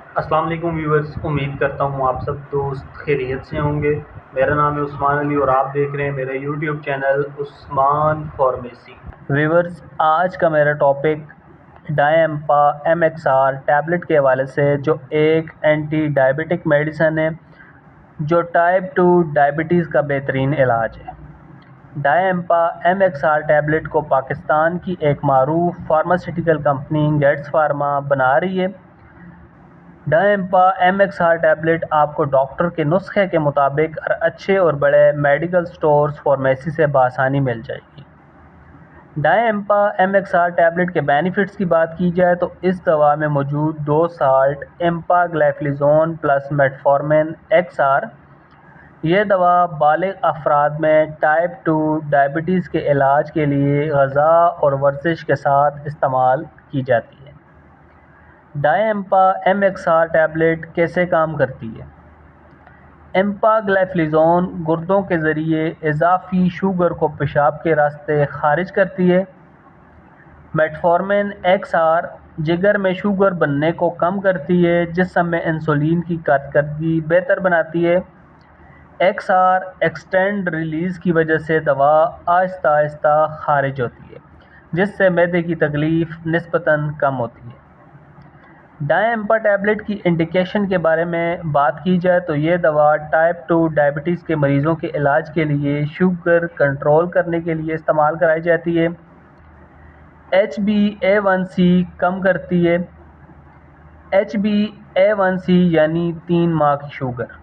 السلام علیکم ویورز، امید کرتا ہوں آپ سب دوست خیریت سے ہوں گے۔ میرا نام ہے عثمان علی اور آپ دیکھ رہے ہیں میرا YouTube channel Usman pharmacy. Viewers, آج کا میرا ٹاپک ڈائی ایمپا ایم ایکس آر ٹیبلٹ کے حوالے سے، جو ایک اینٹی ڈائبٹک میڈیسن ہے جو ٹائپ 2 ڈائبٹیز کا بہترین علاج ہے۔ ڈائی ایمپا ایم ایکس آر ٹیبلٹ کو پاکستان کی ایک معروف فارماسیوٹیکل کمپنی گیٹس فارما بنا رہی ہے۔ ڈائی ایمپا ایم ایکس آر ٹیبلٹ آپ کو ڈاکٹر کے نسخے کے مطابق اور اچھے اور بڑے میڈیکل سٹورز فارمیسی سے بآسانی مل جائے گی۔ ڈائی ایمپا ایم ایکس آر ٹیبلٹ کے بینیفٹس کی بات کی جائے تو اس دوا میں موجود 2 سالٹ ایمپا گلائفلزون پلس میٹفورمن ایکس آر، یہ دوا بالغ افراد میں ٹائپ 2 ڈائبٹیز کے علاج کے لیے غذا اور ورزش کے ساتھ استعمال کی جاتی ہے۔ ڈائی ایمپا ایم ایکس آر ٹیبلٹ کیسے کام کرتی ہے؟ ایمپا گلائفلزون گردوں کے ذریعے اضافی شوگر کو پیشاب کے راستے خارج کرتی ہے۔ میٹفورمن ایکس آر جگر میں شوگر بننے کو کم کرتی ہے، جسم میں انسولین کی کارکردگی بہتر بناتی ہے۔ ایکس آر ایکسٹینڈ ریلیز کی وجہ سے دوا آہستہ آہستہ خارج ہوتی ہے، جس سے معدے کی تکلیف نسبتاً کم ہوتی ہے۔ ڈائی ایمپا ٹیبلٹ کی انڈیکیشن کے بارے میں بات کی جائے تو یہ دوا ٹائپ 2 ڈائبٹیز کے مریضوں کے علاج کے لیے شوگر کنٹرول کرنے کے لیے استعمال کرائی جاتی ہے۔ HbA1c کم کرتی ہے۔ HbA1c یعنی 3 ماہ کی شوگر۔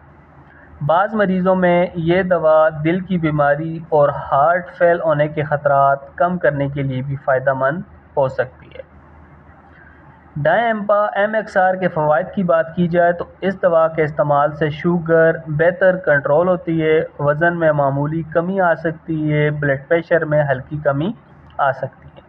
بعض مریضوں میں یہ دوا دل کی بیماری اور ہارٹ فیل ہونے کے خطرات کم کرنے کے لیے بھی فائدہ مند ہو سکتی ہے۔ ڈائی ایمپا ایم ایکس آر کے فوائد کی بات کی جائے تو اس دوا کے استعمال سے شوگر بہتر کنٹرول ہوتی ہے، وزن میں معمولی کمی آ سکتی ہے، بلڈ پریشر میں ہلکی کمی آ سکتی ہے۔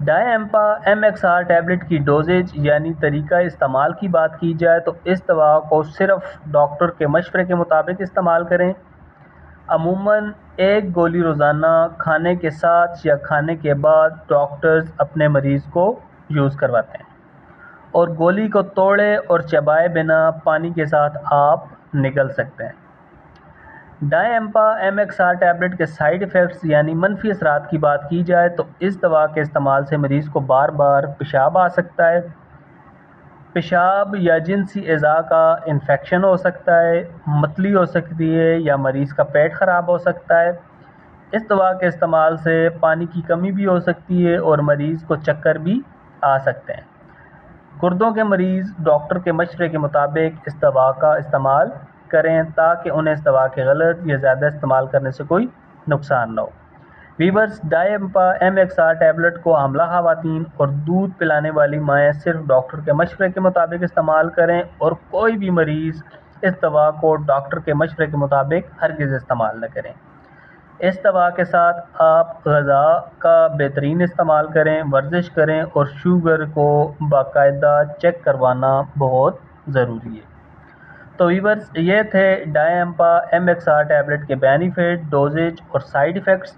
ڈائی ایمپا ایم ایکس آر ٹیبلٹ کی ڈوزیج یعنی طریقہ استعمال کی بات کی جائے تو اس دوا کو صرف ڈاکٹر کے مشورے کے مطابق استعمال کریں۔ عموماً 1 گولی روزانہ کھانے کے ساتھ یا کھانے کے بعد ڈاکٹرز اپنے مریض کو یوز کرواتے ہیں، اور گولی کو توڑے اور چبائے بنا پانی کے ساتھ آپ نگل سکتے ہیں۔ ڈائی ایمپا ایم ایکس آر ٹیبلٹ کے سائیڈ ایفیکٹس یعنی منفی اثرات کی بات کی جائے تو اس دوا کے استعمال سے مریض کو بار بار پیشاب آ سکتا ہے، پیشاب یا جنسی اعضاء کا انفیکشن ہو سکتا ہے، متلی ہو سکتی ہے یا مریض کا پیٹ خراب ہو سکتا ہے۔ اس دوا کے استعمال سے پانی کی کمی بھی ہو سکتی ہے اور مریض کو چکر بھی آ سکتے ہیں۔ گردوں کے مریض ڈاکٹر کے مشورے کے مطابق اس دوا کا استعمال کریں تاکہ انہیں اس دوا کے غلط یا زیادہ استعمال کرنے سے کوئی نقصان نہ ہو۔ ویورز، ڈائی ایمپا ایم ایکس آر ٹیبلٹ کو حاملہ خواتین اور دودھ پلانے والی مائیں صرف ڈاکٹر کے مشورے کے مطابق استعمال کریں، اور کوئی بھی مریض اس دوا کو ڈاکٹر کے مشورے کے مطابق ہرگز استعمال نہ کریں۔ اس دوا کے ساتھ آپ غذا کا بہترین استعمال کریں، ورزش کریں اور شوگر کو باقاعدہ چیک کروانا بہت ضروری ہے۔ تو ویورز، یہ تھے ڈائی ایمپا ایم ایکس آر ٹیبلٹ کے بینیفٹ، ڈوزیج اور سائیڈ ایفیکٹس۔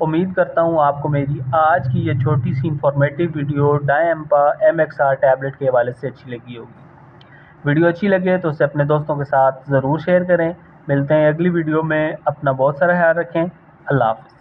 امید کرتا ہوں آپ کو میری آج کی یہ چھوٹی سی انفارمیٹیو ویڈیو ڈائی ایمپا ایم ایکس آر ٹیبلٹ کے حوالے سے اچھی لگی ہوگی۔ ویڈیو اچھی لگے تو اسے اپنے دوستوں کے ساتھ ضرور شیئر کریں۔ ملتے ہیں اگلی ویڈیو میں، اپنا بہت سارا خیال رکھیں۔ اللہ حافظ۔